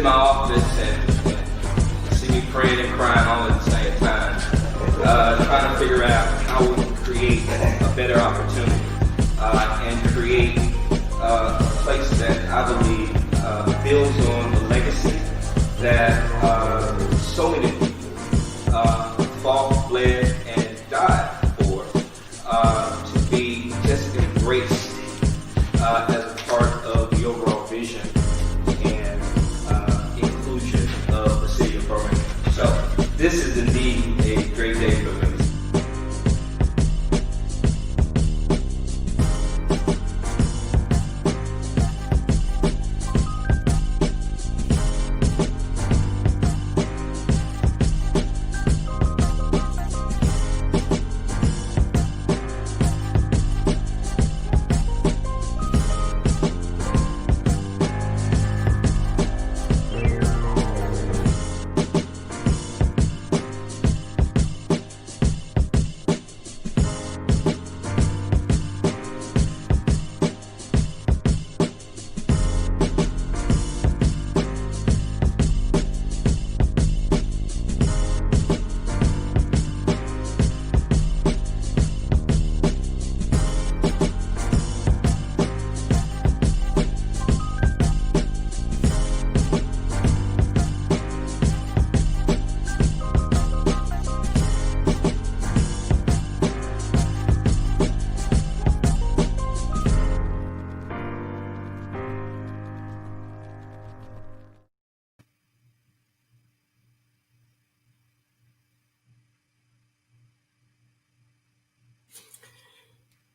my office and see me praying and crying all at the same time, trying to figure out how we can create a better opportunity and create a place that I believe builds on the legacy that so many people fought, bled, and died for, to be just embraced as a part of the overall vision and inclusion of the city of Birmingham. So this is indeed a great day for me.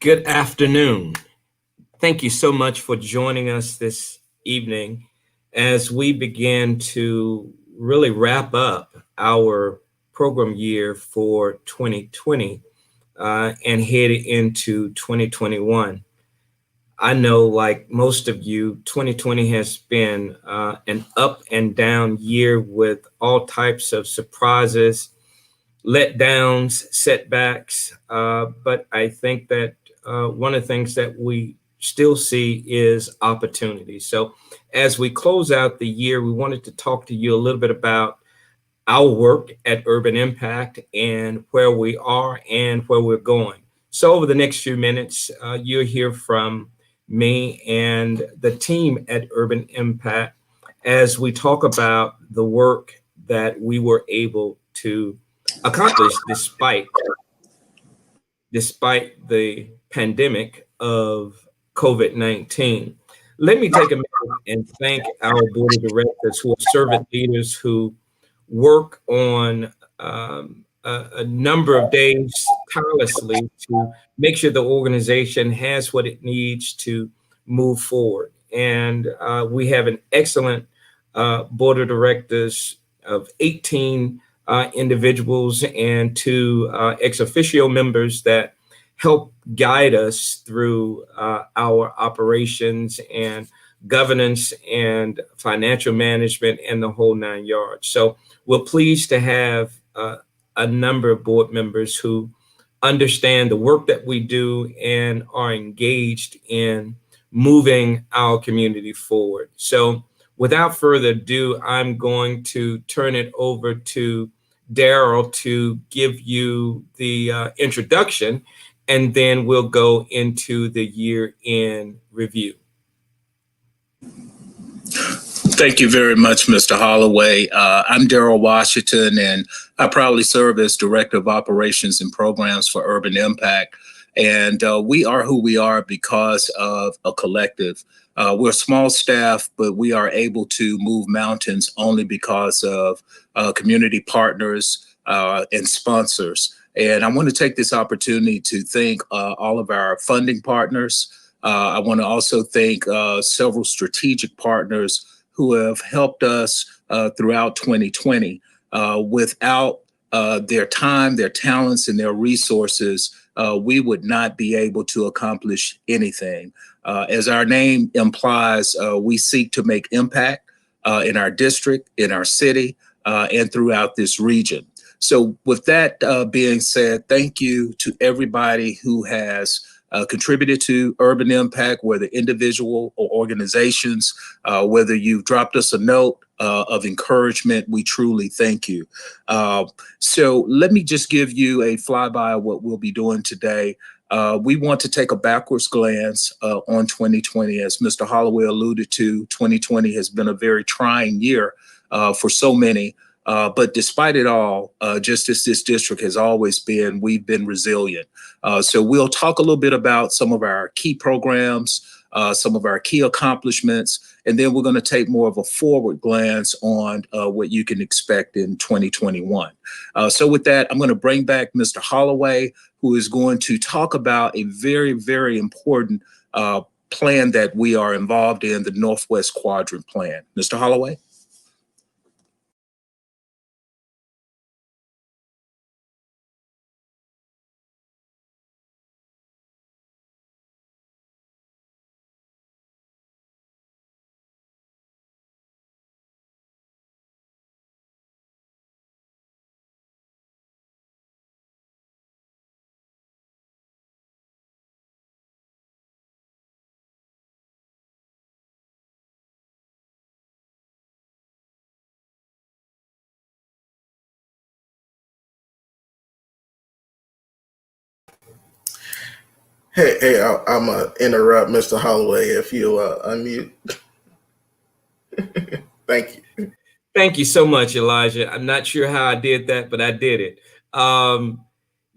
Good afternoon. Thank you so much for joining us this evening as we begin to really wrap up our program year for 2020 and head into 2021. I know, like most of you, 2020 has been an up and down year with all types of surprises, letdowns, setbacks, but I think that one of the things that we still see is opportunity. So as we close out the year, we wanted to talk to you a little bit about our work at Urban Impact and where we are and where we're going. So over the next few minutes, you'll hear from me and the team at Urban Impact as we talk about the work that we were able to accomplish despite the pandemic of COVID-19. Let me take a minute and thank our board of directors who are servant leaders who work on a number of days tirelessly to make sure the organization has what it needs to move forward. And we have an excellent board of directors of 18 individuals and 2 ex officio members that help guide us through our operations and governance and financial management and the whole 9 yards. So we're pleased to have a number of board members who understand the work that we do and are engaged in moving our community forward. So without further ado, I'm going to turn it over to Daryl to give you the introduction, and then we'll go into the year in review. Thank you very much, Mr. Holloway. I'm Daryl Washington, and I proudly serve as Director of Operations and Programs for Urban Impact. And we are who we are because of a collective. We're a small staff, but we are able to move mountains only because of community partners and sponsors. And I want to take this opportunity to thank all of our funding partners. I want to also thank several strategic partners who have helped us throughout 2020. Without their time, their talents, and their resources, we would not be able to accomplish anything. As our name implies, we seek to make impact in our district, in our city, and throughout this region. So with that being said, thank you to everybody who has contributed to Urban Impact, whether individual or organizations, whether you've dropped us a note, of encouragement. We truly thank you. So let me just give you a flyby of what we'll be doing today. We want to take a backwards glance on 2020. As Mr. Holloway alluded to, 2020 has been a very trying year for so many. But despite it all, just as this district has always been, we've been resilient. So we'll talk a little bit about some of our key programs, some of our key accomplishments, and then we're going to take more of a forward glance on what you can expect in 2021. So with that, I'm going to bring back Mr. Holloway, who is going to talk about a very, very important plan that we are involved in, the Northwest Quadrant Plan. Mr. Holloway? Hey, I'm gonna interrupt Mr. Holloway if you unmute. Thank you. Thank you so much, Elijah. I'm not sure how I did that, but I did it. I want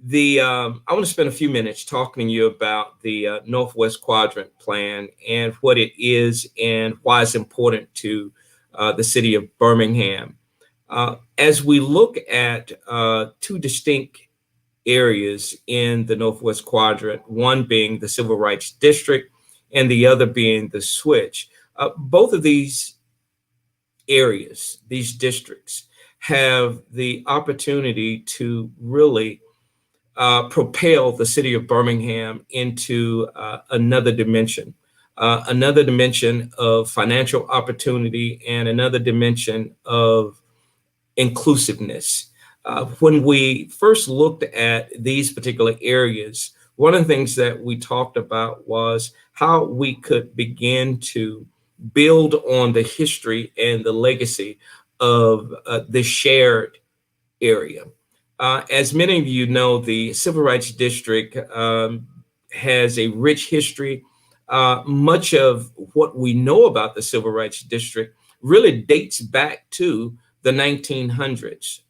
to spend a few minutes talking to you about the Northwest Quadrant Plan and what it is and why it's important to the city of Birmingham. As we look at two distinct areas in the Northwest Quadrant, one being the Civil Rights District and the other being the Switch, both of these areas, these districts, have the opportunity to really propel the city of Birmingham into another dimension of financial opportunity and another dimension of inclusiveness. When we first looked at these particular areas, one of the things that we talked about was how we could begin to build on the history and the legacy of the shared area. As many of you know, the Civil Rights District has a rich history. Much of what we know about the Civil Rights District really dates back to the 1900s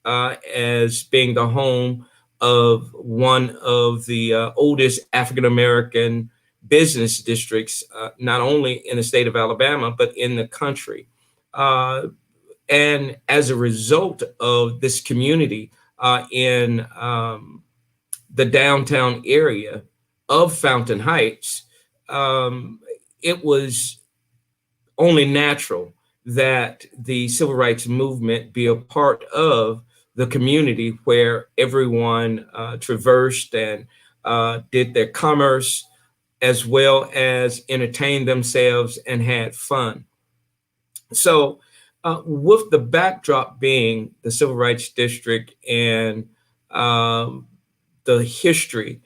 as being the home of one of the oldest African-American business districts, not only in the state of Alabama, but in the country. And as a result of this community in the downtown area of Fountain Heights, it was only natural that the civil rights movement be a part of the community where everyone traversed and did their commerce as well as entertained themselves and had fun. So with the backdrop being the Civil Rights District and the history,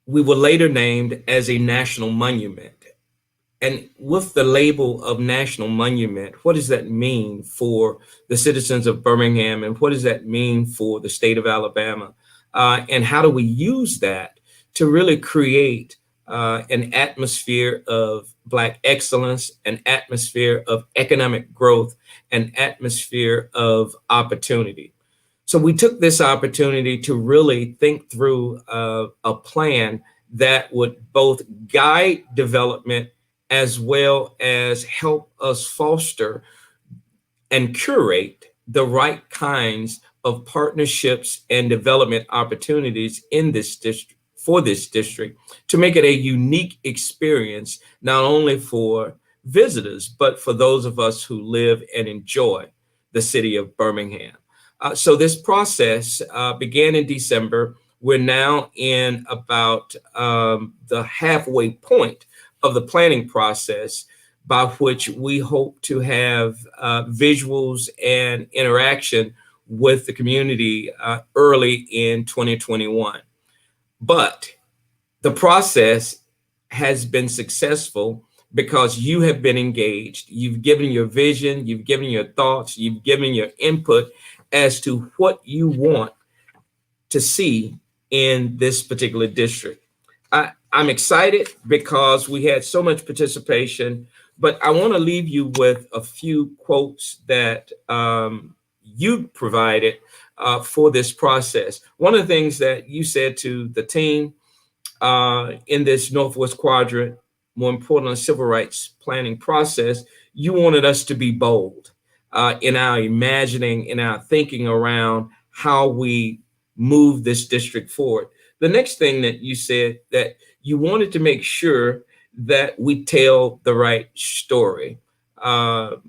we were later named as a national monument. And with the label of national monument, what does that mean for the citizens of Birmingham? And what does that mean for the state of Alabama? And how do we use that to really create an atmosphere of Black excellence, an atmosphere of economic growth, an atmosphere of opportunity? So we took this opportunity to really think through a plan that would both guide development as well as help us foster and curate the right kinds of partnerships and development opportunities in this district, for this district, to make it a unique experience, not only for visitors, but for those of us who live and enjoy the city of Birmingham. So this process began in December. We're now in about the halfway point of the planning process, by which we hope to have visuals and interaction with the community early in 2021. But the process has been successful because you have been engaged. You've given your vision, you've given your thoughts, you've given your input as to what you want to see in this particular district. I'm excited because we had so much participation, but I want to leave you with a few quotes that you provided for this process. One of the things that you said to the team in this Northwest Quadrant, more importantly, civil rights planning process, you wanted us to be bold in our imagining, in our thinking around how we move this district forward. The next thing that you said, that you wanted to make sure that we tell the right story. The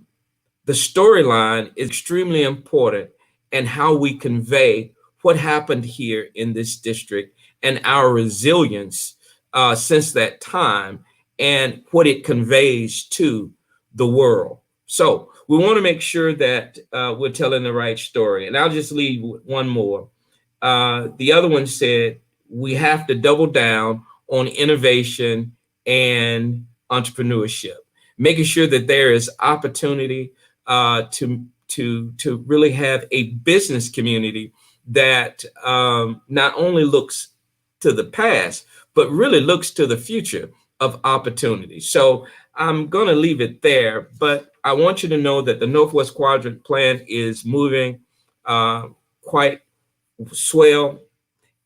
storyline is extremely important, and how we convey what happened here in this district and our resilience since that time, and what it conveys to the world. So we want to make sure that we're telling the right story. And I'll just leave one more. The other one said we have to double down on innovation and entrepreneurship, making sure that there is opportunity to really have a business community that not only looks to the past, but really looks to the future of opportunity. So I'm going to leave it there, but I want you to know that the Northwest Quadrant plan is moving quite swell.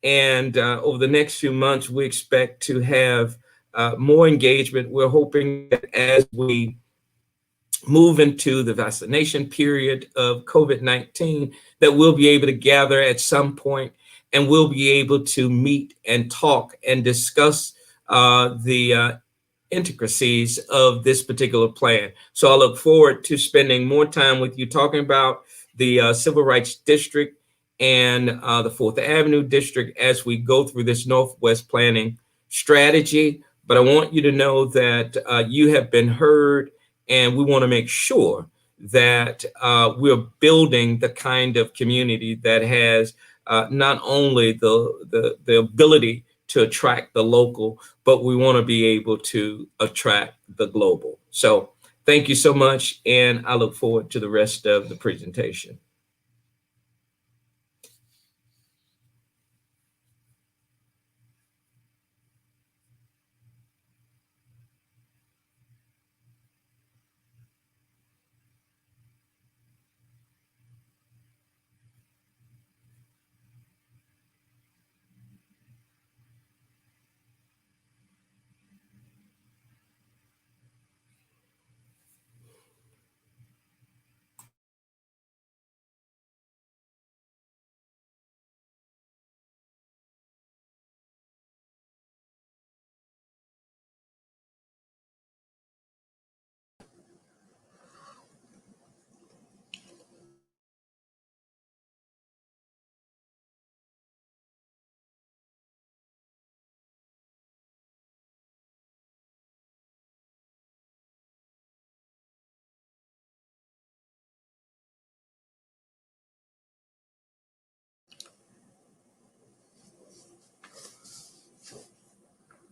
And over the next few months, we expect to have more engagement. We're hoping that as we move into the vaccination period of COVID-19, that we'll be able to gather at some point, and we'll be able to meet and talk and discuss the intricacies of this particular plan. So I look forward to spending more time with you talking about the Civil Rights District and the Fourth Avenue District as we go through this Northwest planning strategy. But I want you to know that you have been heard, and we want to make sure that we're building the kind of community that has not only the ability to attract the local, but we want to be able to attract the global. So thank you so much, and I look forward to the rest of the presentation.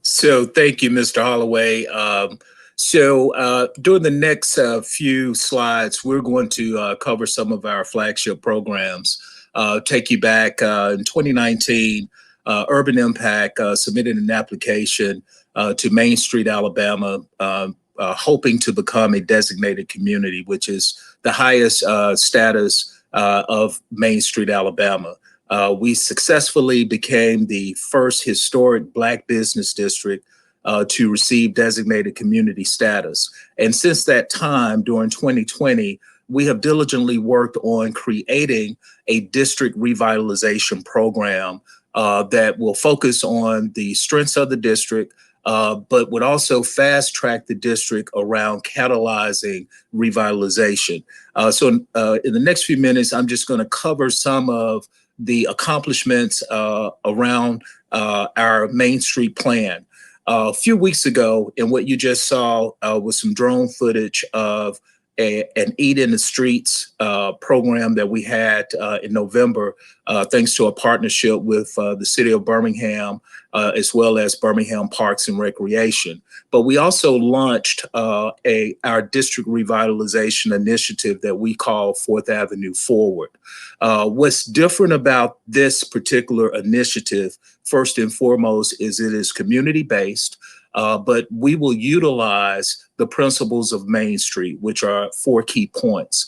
So thank you, Mr. Holloway. During the next few slides, we're going to cover some of our flagship programs. Take you back in 2019, Urban Impact submitted an application to Main Street, Alabama, hoping to become a designated community, which is the highest status of Main Street, Alabama. We successfully became the first historic Black business district to receive designated community status. And since that time, during 2020, we have diligently worked on creating a district revitalization program that will focus on the strengths of the district, but would also fast track the district around catalyzing revitalization. So in the next few minutes, I'm just going to cover some of the accomplishments around our Main Street plan. A few weeks ago, and what you just saw was some drone footage of an Eat in the Streets program that we had in November, thanks to a partnership with the city of Birmingham, as well as Birmingham Parks and Recreation. But we also launched our district revitalization initiative that we call 4th Avenue Forward. What's different about this particular initiative, first and foremost, is it is community-based. But we will utilize the principles of Main Street, which are 4 key points.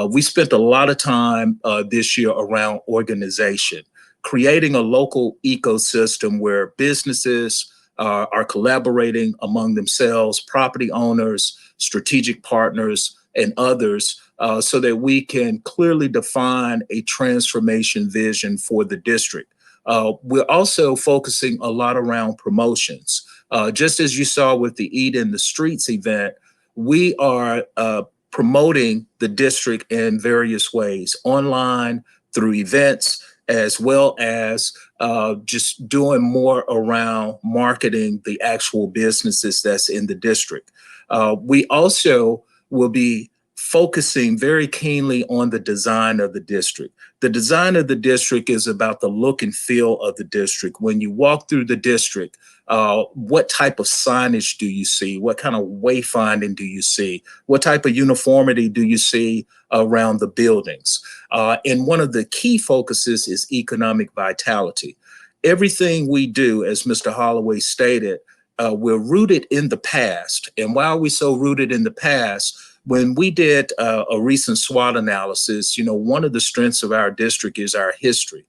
We spent a lot of time this year around organization, creating a local ecosystem where businesses are collaborating among themselves, property owners, strategic partners, and others, so that we can clearly define a transformation vision for the district. We're also focusing a lot around promotions. Just as you saw with the Eat in the Streets event, we are promoting the district in various ways, online, through events, as well as just doing more around marketing the actual businesses that's in the district. We also will be focusing very keenly on the design of the district. The design of the district is about the look and feel of the district. When you walk through the district, what type of signage do you see? What kind of wayfinding do you see? What type of uniformity do you see around the buildings? And one of the key focuses is economic vitality. Everything we do, as Mr. Holloway stated, we're rooted in the past. And why are we so rooted in the past? When we did a recent SWOT analysis, one of the strengths of our district is our history.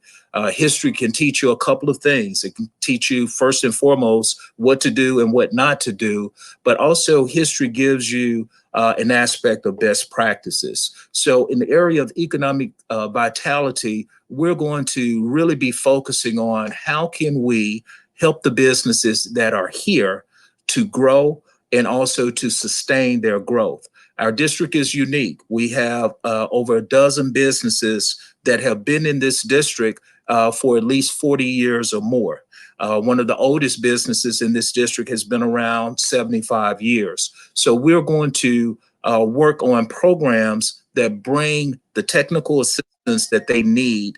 History can teach you a couple of things. It can teach you, first and foremost, what to do and what not to do, but also history gives you an aspect of best practices. So in the area of economic vitality, we're going to really be focusing on how can we help the businesses that are here to grow and also to sustain their growth. Our district is unique. We have over a dozen businesses that have been in this district for at least 40 years or more. One of the oldest businesses in this district has been around 75 years. So we're going to work on programs that bring the technical assistance that they need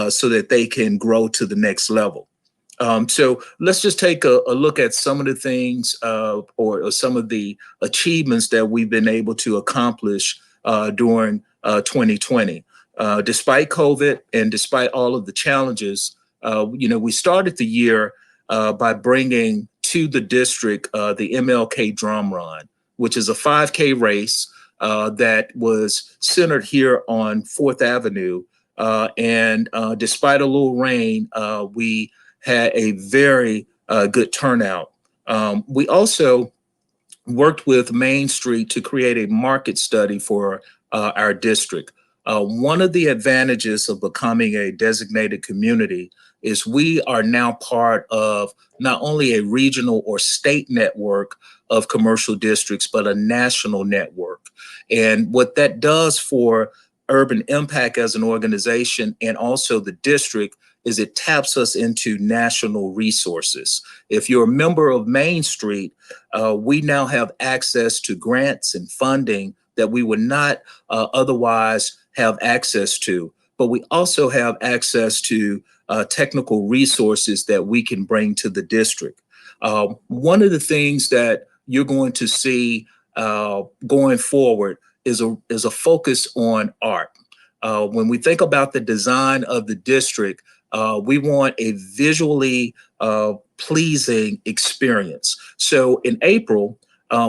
so that they can grow to the next level. So let's just take a look at some of the things or some of the achievements that we've been able to accomplish during 2020. Despite COVID and despite all of the challenges, we started the year by bringing to the district the MLK Drum Run, which is a 5K race that was centered here on 4th Avenue. And despite a little rain, we had a very good turnout. We also worked with Main Street to create a market study for our district. One of the advantages of becoming a designated community is we are now part of not only a regional or state network of commercial districts, but a national network. And what that does for Urban Impact as an organization and also the district is it taps us into national resources. If you're a member of Main Street, we now have access to grants and funding that we would not otherwise have access to. But we also have access to technical resources that we can bring to the district. One of the things that you're going to see going forward is a focus on art. When we think about the design of the district, we want a visually pleasing experience. So in April,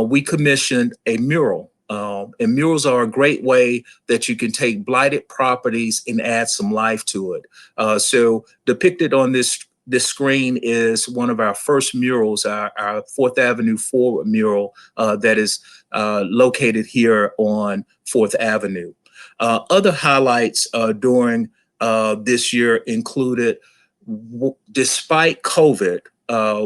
we commissioned a mural. And murals are a great way that you can take blighted properties and add some life to it. So depicted on this screen is one of our first murals, our 4th Avenue Forward mural that is located here on 4th Avenue. Other highlights during this year included, despite COVID,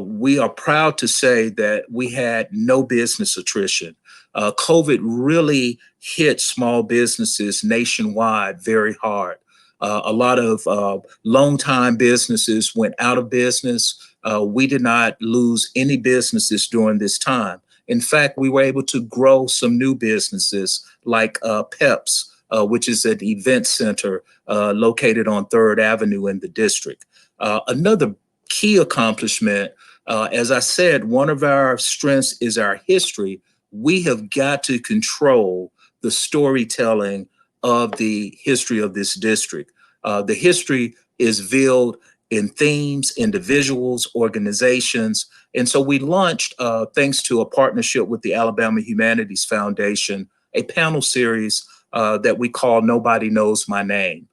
we are proud to say that we had no business attrition. COVID really hit small businesses nationwide very hard. A lot of long-time businesses went out of business. We did not lose any businesses during this time. In fact, we were able to grow some new businesses like PEPS, which is an event center located on 3rd Avenue in the district. Another key accomplishment, as I said, one of our strengths is our history. We have got to control the storytelling of the history of this district. The history is veiled in themes, individuals, organizations. And so we launched, thanks to a partnership with the Alabama Humanities Foundation, a panel series that we call Nobody Knows My Name.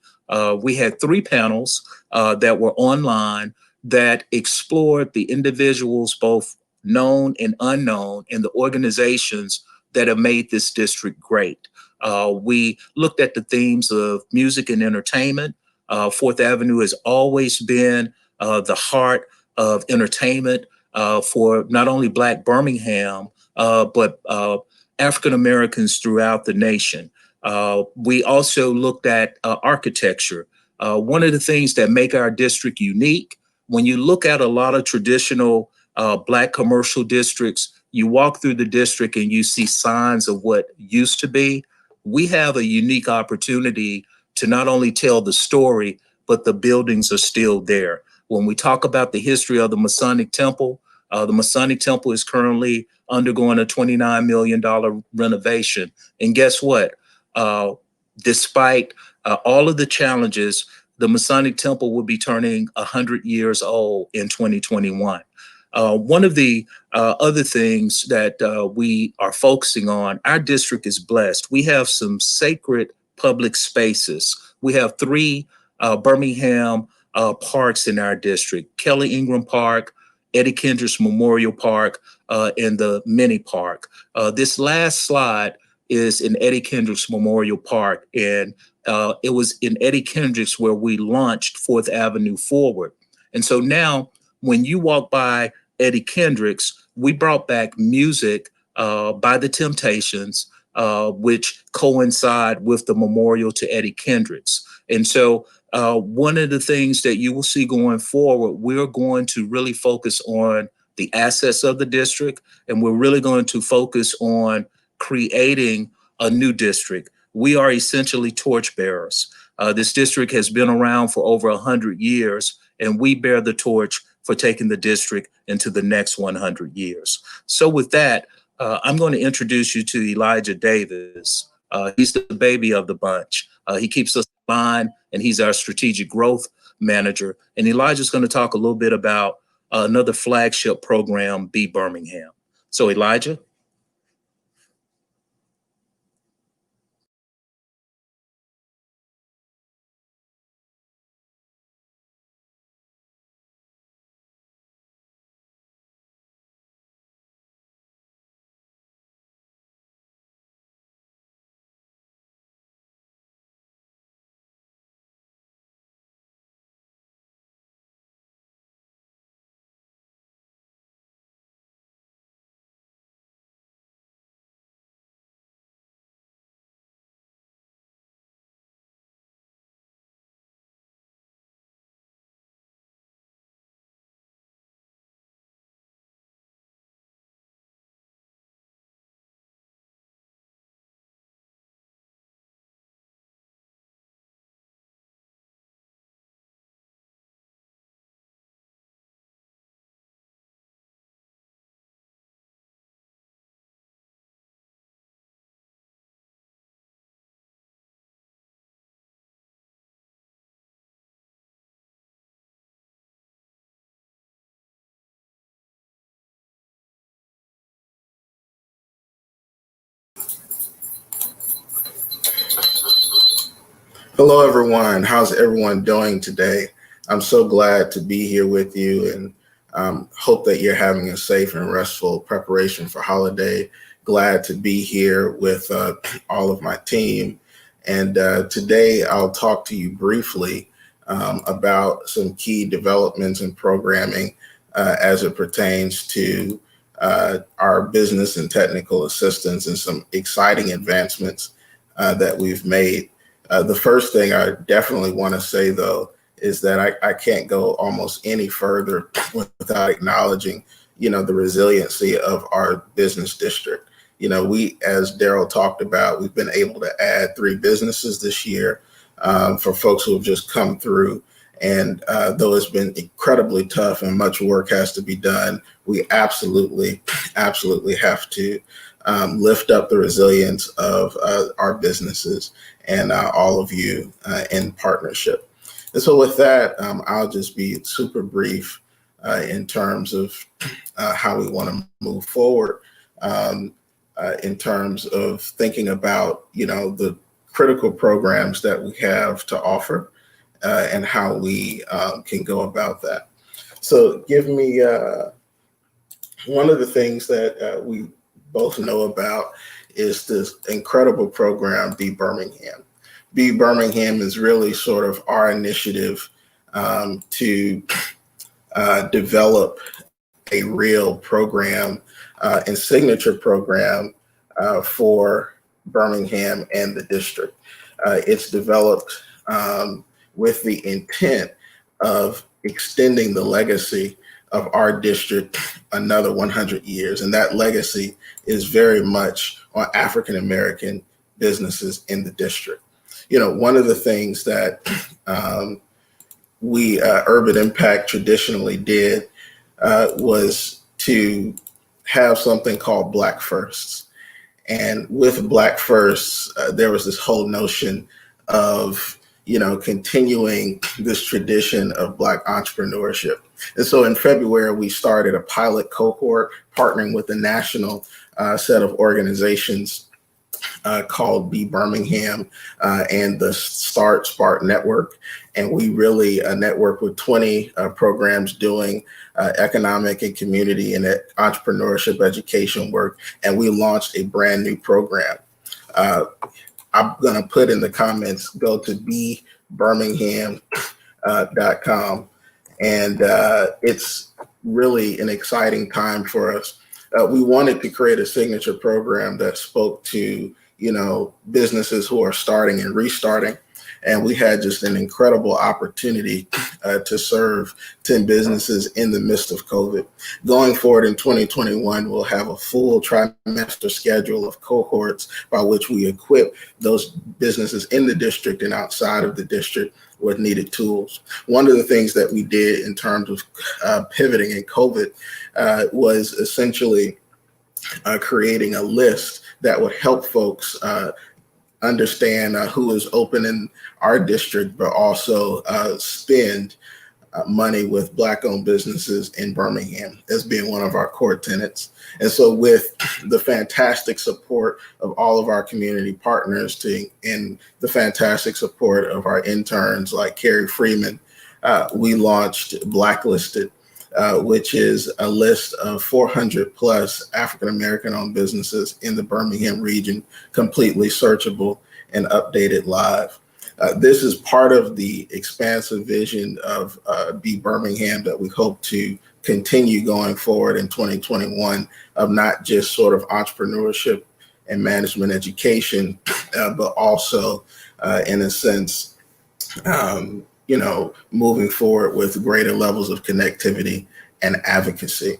We had 3 panels that were online that explored the individuals, both known and unknown, and the organizations that have made this district great. We looked at the themes of music and entertainment. 4th Avenue has always been the heart of entertainment for not only Black Birmingham, but African Americans throughout the nation. We also looked at architecture. One of the things that make our district unique, when you look at a lot of traditional Black commercial districts, you walk through the district and you see signs of what used to be. We have a unique opportunity to not only tell the story, but the buildings are still there. When we talk about the history of the Masonic Temple is currently undergoing a $29 million renovation. And guess what? Despite all of the challenges, the Masonic Temple will be turning 100 years old in 2021. One of the other things that we are focusing on, our district is blessed. We have some sacred public spaces. We have 3 Birmingham parks in our district: Kelly Ingram Park, Eddie Kendricks Memorial Park, and the Mini Park. This last slide is in Eddie Kendricks Memorial Park, and it was in Eddie Kendricks where we launched 4th Avenue Forward. And so now when you walk by Eddie Kendricks, we brought back music by the Temptations, which coincide with the memorial to Eddie Kendricks. And so one of the things that you will see going forward, we're going to really focus on the assets of the district, and we're really going to focus on creating a new district. We are essentially torchbearers. This district has been around for over 100 years, and we bear the torch for taking the district into the next 100 years. So with that, I'm going to introduce you to Elijah Davis. He's the baby of the bunch. He keeps us in line, and he's our strategic growth manager. And Elijah's going to talk a little bit about another flagship program, Be Birmingham. So Elijah. Hello, everyone. How's everyone doing today? I'm so glad to be here with you, and hope that you're having a safe and restful preparation for holiday. Glad to be here with all of my team. And today I'll talk to you briefly about some key developments in programming as it pertains to our business and technical assistance, and some exciting advancements that we've made. The first thing I definitely want to say, though, is that I can't go almost any further without acknowledging the resiliency of our business district. We, as Daryl talked about, we've been able to add 3 businesses this year for folks who have just come through. And though it's been incredibly tough and much work has to be done, we absolutely have to lift up the resilience of our businesses and all of you in partnership. And so with that, I'll just be super brief in terms of how we want to move forward in terms of thinking about, the critical programs that we have to offer and how we can go about that. So give me one of the things that we both know about is this incredible program, Be Birmingham. Be Birmingham is really sort of our initiative to develop a real program and signature program for Birmingham and the district. It's developed with the intent of extending the legacy of our district another 100 years. And that legacy is very much on African-American businesses in the district. One of the things that we, Urban Impact, traditionally did was to have something called Black Firsts. And with Black Firsts, there was this whole notion of continuing this tradition of Black entrepreneurship. And so in February, we started a pilot cohort partnering with a national set of organizations called Be Birmingham and the Spark Network. And we really network with 20 programs doing economic and community and entrepreneurship education work. And we launched a brand new program. I'm going to put in the comments, go to bebirmingham.com. And it's really an exciting time for us. We wanted to create a signature program that spoke to, businesses who are starting and restarting. And we had just an incredible opportunity to serve 10 businesses in the midst of COVID. Going forward in 2021, we'll have a full trimester schedule of cohorts by which we equip those businesses in the district and outside of the district with needed tools. One of the things that we did in terms of pivoting in COVID was essentially creating a list that would help folks understand who is open in our district, but also spend money with Black-owned businesses in Birmingham as being one of our core tenets. And so with the fantastic support of all of our community partners and the fantastic support of our interns like Carrie Freeman, we launched Blacklisted, which is a list of 400 plus African-American owned businesses in the Birmingham region, completely searchable and updated live. This is part of the expansive vision of Be Birmingham that we hope to continue going forward in 2021 of not just sort of entrepreneurship and management education, but also in a sense, moving forward with greater levels of connectivity and advocacy.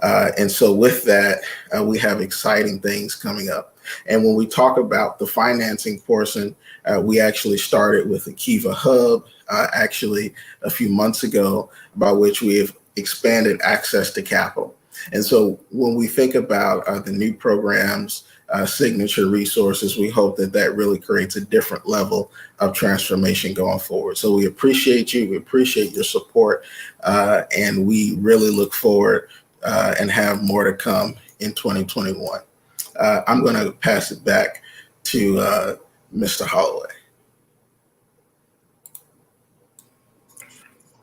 And so with that, we have exciting things coming up. And when we talk about the financing portion, we actually started with the Kiva Hub actually a few months ago, by which we have expanded access to capital. And so when we think about the new programs, signature resources, we hope that that really creates a different level of transformation going forward. So we appreciate you. We appreciate your support. And we really look forward and have more to come in 2021. I'm going to pass it back to Mr. Holloway.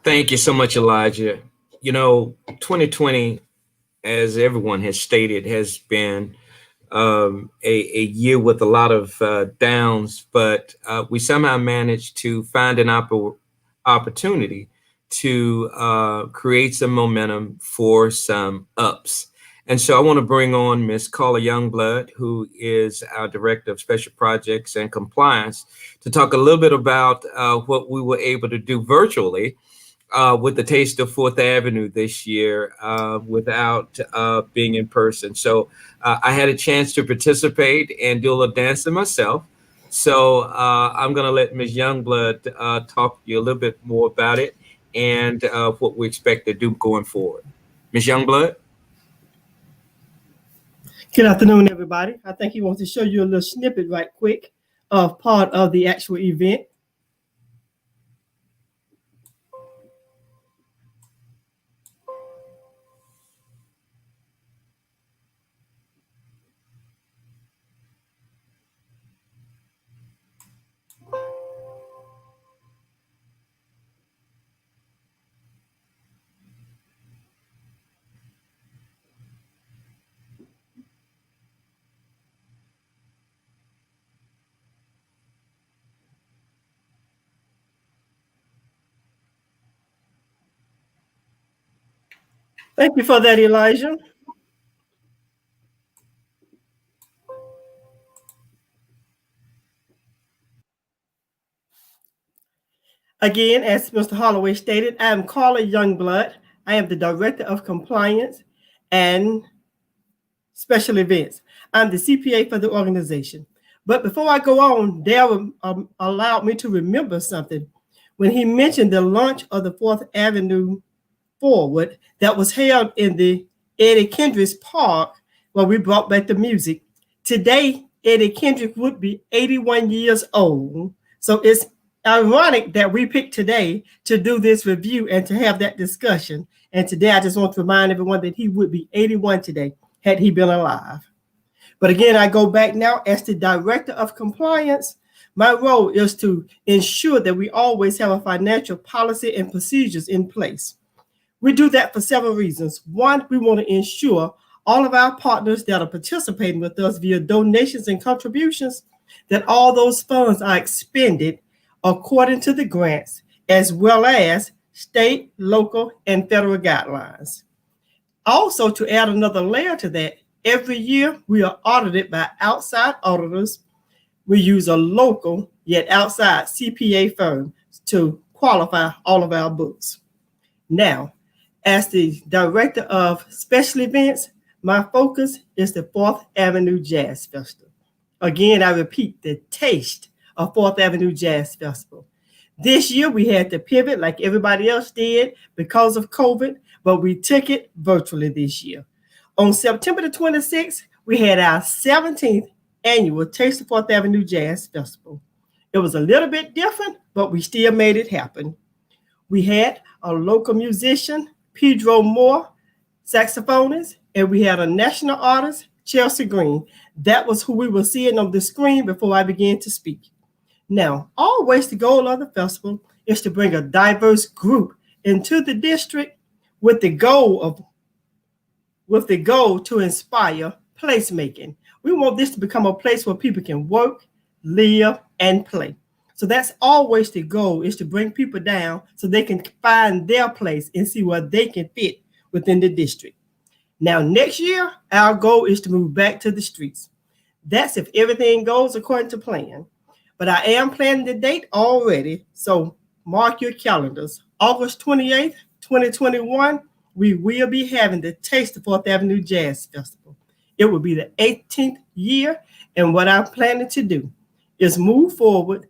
Thank you so much, Elijah. 2020, as everyone has stated, has been a year with a lot of downs, but we somehow managed to find an opportunity to create some momentum for some ups. And so I want to bring on Ms. Carla Youngblood, who is our Director of Special Projects and Compliance, to talk a little bit about what we were able to do virtually with the Taste of Fourth Avenue this year without being in person. So I had a chance to participate and do a little dancing myself. So I'm going to let Ms. Youngblood talk to you a little bit more about it and what we expect to do going forward. Ms. Youngblood? Good afternoon, everybody. I think he wants to show you a little snippet right quick of part of the actual event. Thank you for that, Elijah. Again, as Mr. Holloway stated, I am Carla Youngblood. I am the Director of Compliance and Special Events. I'm the CPA for the organization. But before I go on, Dale allowed me to remember something. When he mentioned the launch of the Fourth Avenue Forward that was held in the Eddie Kendricks Park, where we brought back the music. Today, Eddie Kendricks would be 81 years old. So it's ironic that we picked today to do this review and to have that discussion. And today, I just want to remind everyone that he would be 81 today had he been alive. But again, I go back now as the Director of Compliance. My role is to ensure that we always have a financial policy and procedures in place. We do that for several reasons. One, we want to ensure all of our partners that are participating with us via donations and contributions, that all those funds are expended according to the grants, as well as state, local, and federal guidelines. Also, to add another layer to that, every year we are audited by outside auditors. We use a local yet outside CPA firm to qualify all of our books. Now, as the Director of Special Events, my focus is the Fourth Avenue Jazz Festival. Again, I repeat, the Taste of Fourth Avenue Jazz Festival. This year, we had to pivot like everybody else did because of COVID, but we took it virtually this year. On September the 26th, we had our 17th annual Taste of Fourth Avenue Jazz Festival. It was a little bit different, but we still made it happen. We had a local musician, Pedro Moore, saxophonist, and we had a national artist, Chelsea Green. That was who we were seeing on the screen before I began to speak. Now, always the goal of the festival is to bring a diverse group into the district with the goal to inspire placemaking. We want this to become a place where people can work, live, and play. So that's always the goal, is to bring people down so they can find their place and see where they can fit within the district. Now, next year, our goal is to move back to the streets. That's if everything goes according to plan. But I am planning the date already, so mark your calendars. August 28th, 2021, we will be having the Taste of Fourth Avenue Jazz Festival. It will be the 18th year, and what I'm planning to do is move forward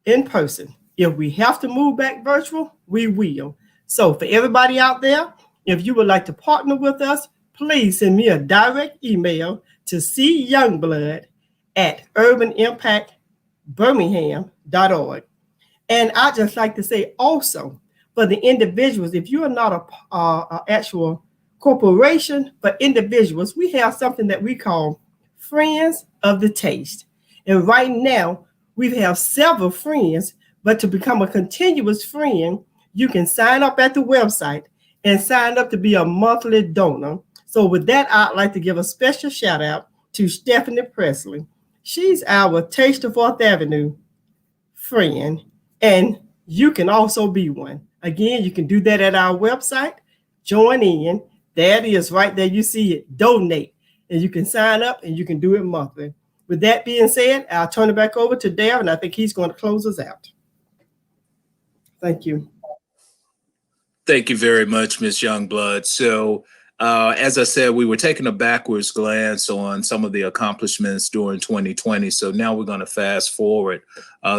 in person. If we have to move back virtual, we will. So for everybody out there, if you would like to partner with us, please send me a direct email to cyoungblood@urbanimpactbirmingham.org. And I'd just like to say also, for the individuals, if you are not a actual corporation, but individuals, we have something that we call Friends of the Taste. And right now, we have several friends, but to become a continuous friend, you can sign up at the website and sign up to be a monthly donor. So with that, I'd like to give a special shout out to Stephanie Presley. She's our Taste of Fourth Avenue friend, and you can also be one. Again, you can do that at our website. Join in. There it is right there. You see it. Donate. And you can sign up and you can do it monthly. With that being said, I'll turn it back over to Dale, and I think he's going to close us out. Thank you. Thank you very much, Ms. Youngblood. So, as I said, we were taking a backwards glance on some of the accomplishments during 2020. So now we're going to fast forward.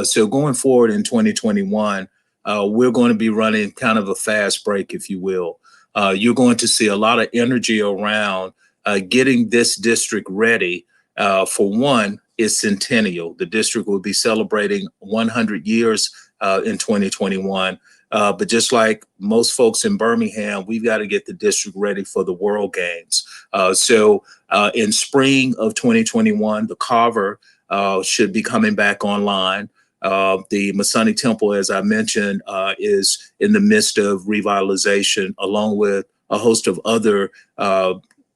So going forward in 2021, we're going to be running kind of a fast break, if you will. You're going to see a lot of energy around getting this district ready. For one, its centennial. The district will be celebrating 100 years in 2021. But just like most folks in Birmingham, we've got to get the district ready for the World Games. So in spring of 2021, the Carver should be coming back online. The Masonic Temple, as I mentioned, is in the midst of revitalization, along with a host of other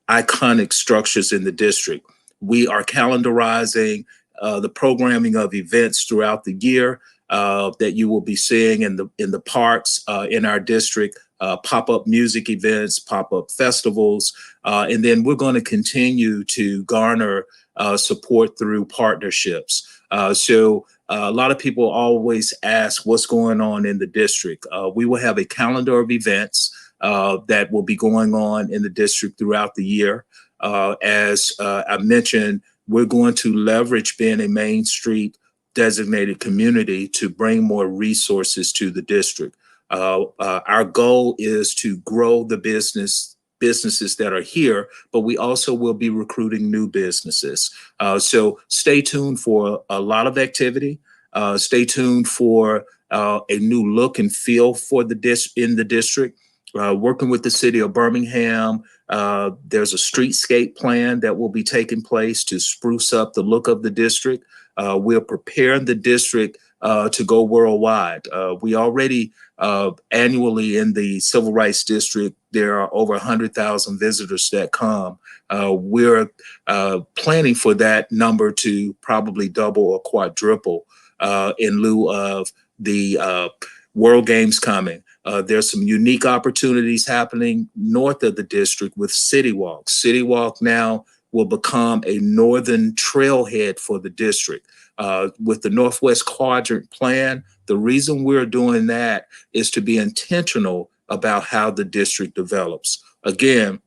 iconic structures in the district. We are calendarizing the programming of events throughout the year. That you will be seeing in the parks in our district, pop-up music events, pop-up festivals, and then we're going to continue to garner support through partnerships. So a lot of people always ask what's going on in the district. We will have a calendar of events that will be going on in the district throughout the year. As I mentioned, we're going to leverage being a Main Street designated community to bring more resources to the district. Our goal is to grow the businesses that are here, but we also will be recruiting new businesses. So stay tuned for a lot of activity. Stay tuned for a new look and feel for in the district. Working with the city of Birmingham, there's a streetscape plan that will be taking place to spruce up the look of the district. We're preparing the district to go worldwide. We already annually in the Civil Rights District, there are over 100,000 visitors that come. We're planning for that number to probably double or quadruple in lieu of the World Games coming. There's some unique opportunities happening north of the district with City Walk. City Walk now will become a northern trailhead for the district. With the Northwest Quadrant plan, the reason we're doing that is to be intentional about how the district develops. Again,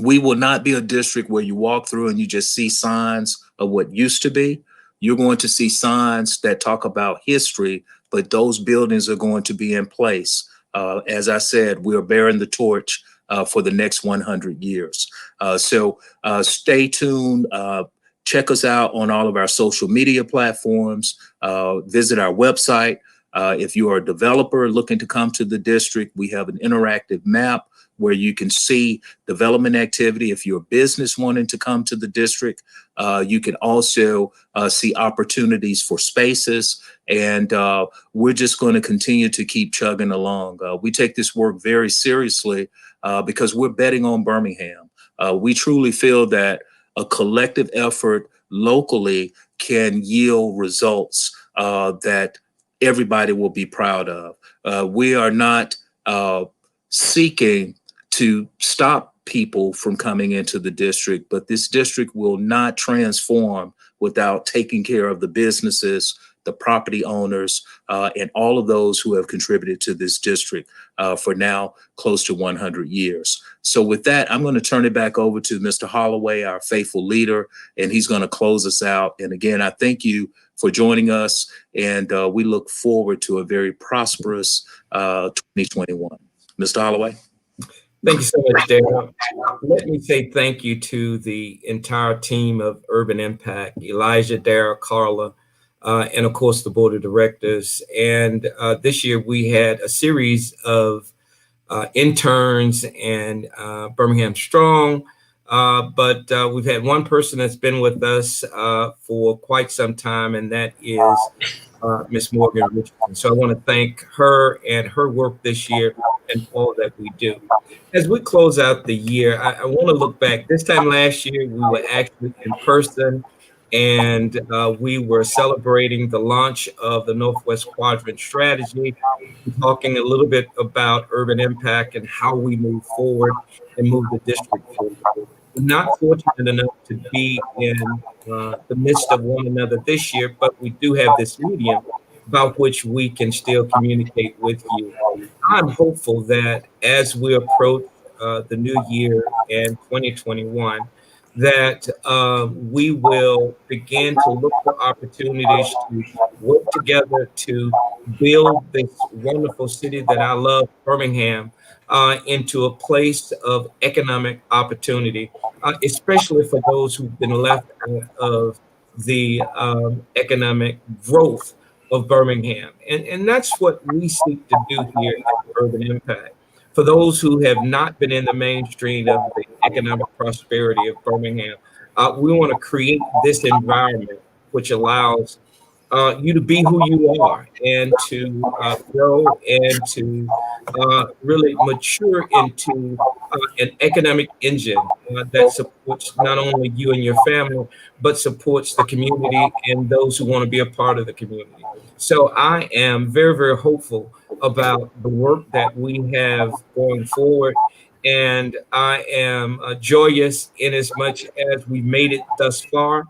we will not be a district where you walk through and you just see signs of what used to be. You're going to see signs that talk about history, but those buildings are going to be in place. As I said, we are bearing the torch for the next 100 years. So stay tuned. Check us out on all of our social media platforms. Visit our website. If you are a developer looking to come to the district, we have an interactive map where you can see development activity. If you're a business wanting to come to the district, you can also see opportunities for spaces. And we're just going to continue to keep chugging along. We take this work very seriously because we're betting on Birmingham. We truly feel that a collective effort locally can yield results that everybody will be proud of. We are not seeking to stop people from coming into the district, but this district will not transform without taking care of the businesses, the property owners, and all of those who have contributed to this district for now close to 100 years. So with that, I'm going to turn it back over to Mr. Holloway, our faithful leader, and he's going to close us out. And again, I thank you for joining us, and we look forward to a very prosperous 2021. Mr. Holloway. Thank you so much, Darryl. Let me say thank you to the entire team of Urban Impact, Elijah, Darryl, Carla, and of course the board of directors. And this year we had a series of interns and Birmingham Strong, but we've had one person that's been with us for quite some time, and that is Miss Morgan Richardson. So I want to thank her and her work this year and all that we do. As we close out the year, I want to look back. This time last year, we were actually in person, and we were celebrating the launch of the Northwest Quadrant strategy, talking a little bit about urban impact and how we move forward and move the district forward. We're not fortunate enough to be in the midst of one another this year, but we do have this medium about which we can still communicate with you. I'm hopeful that as we approach the new year and 2021, that we will begin to look for opportunities to work together to build this wonderful city that I love, Birmingham, into a place of economic opportunity, especially for those who've been left out of the economic growth of Birmingham. And that's what we seek to do here at Urban Impact. For those who have not been in the mainstream of the economic prosperity of Birmingham, we want to create this environment which allows you to be who you are and to grow and to really mature into an economic engine that supports not only you and your family, but supports the community and those who want to be a part of the community. So I am very, very hopeful about the work that we have going forward. And I am joyous in as much as we made it thus far.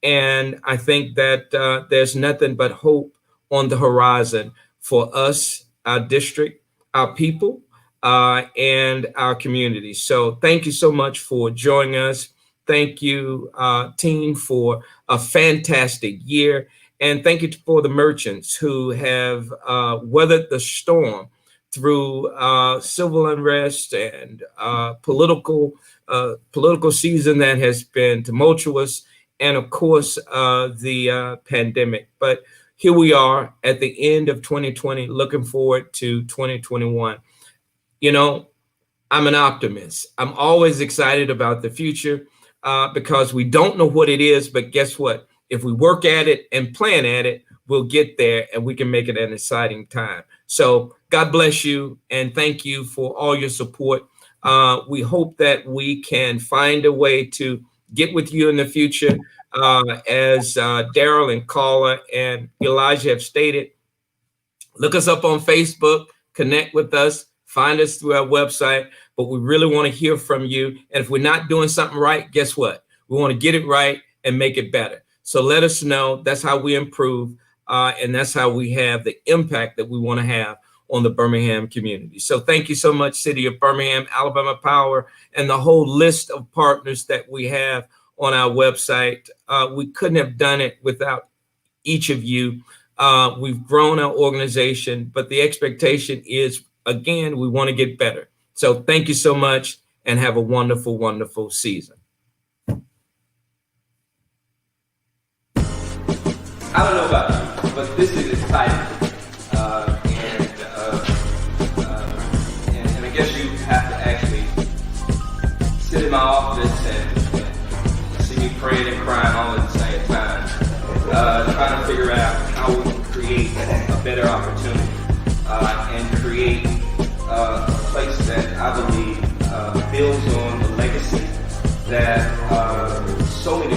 And I think that there's nothing but hope on the horizon for us, our district, our people, and our community. So thank you so much for joining us. Thank you, team, for a fantastic year. And thank you for the merchants who have weathered the storm through civil unrest and political season that has been tumultuous, and of course, the pandemic. But here we are at the end of 2020, looking forward to 2021. You know, I'm an optimist. I'm always excited about the future because we don't know what it is, but guess what? If we work at it and plan at it, we'll get there and we can make it an exciting time. So God bless you and thank you for all your support. We hope that we can find a way to get with you in the future. As Daryl and Carla and Elijah have stated, look us up on Facebook, connect with us, find us through our website, but we really want to hear from you. And if we're not doing something right, guess what? We want to get it right and make it better. So let us know. That's how we improve. And that's how we have the impact that we want to have on the Birmingham community. So thank you so much, City of Birmingham, Alabama Power, and the whole list of partners that we have on our website. We couldn't have done it without each of you. We've grown our organization, but the expectation is, again, we want to get better. So thank you so much and have a wonderful, wonderful season. I don't know about you, but this is exciting. And I guess you have to actually sit in my office and see me praying and crying all at the same time, trying to figure out how we can create a better opportunity and create a place that I believe builds on the legacy that so many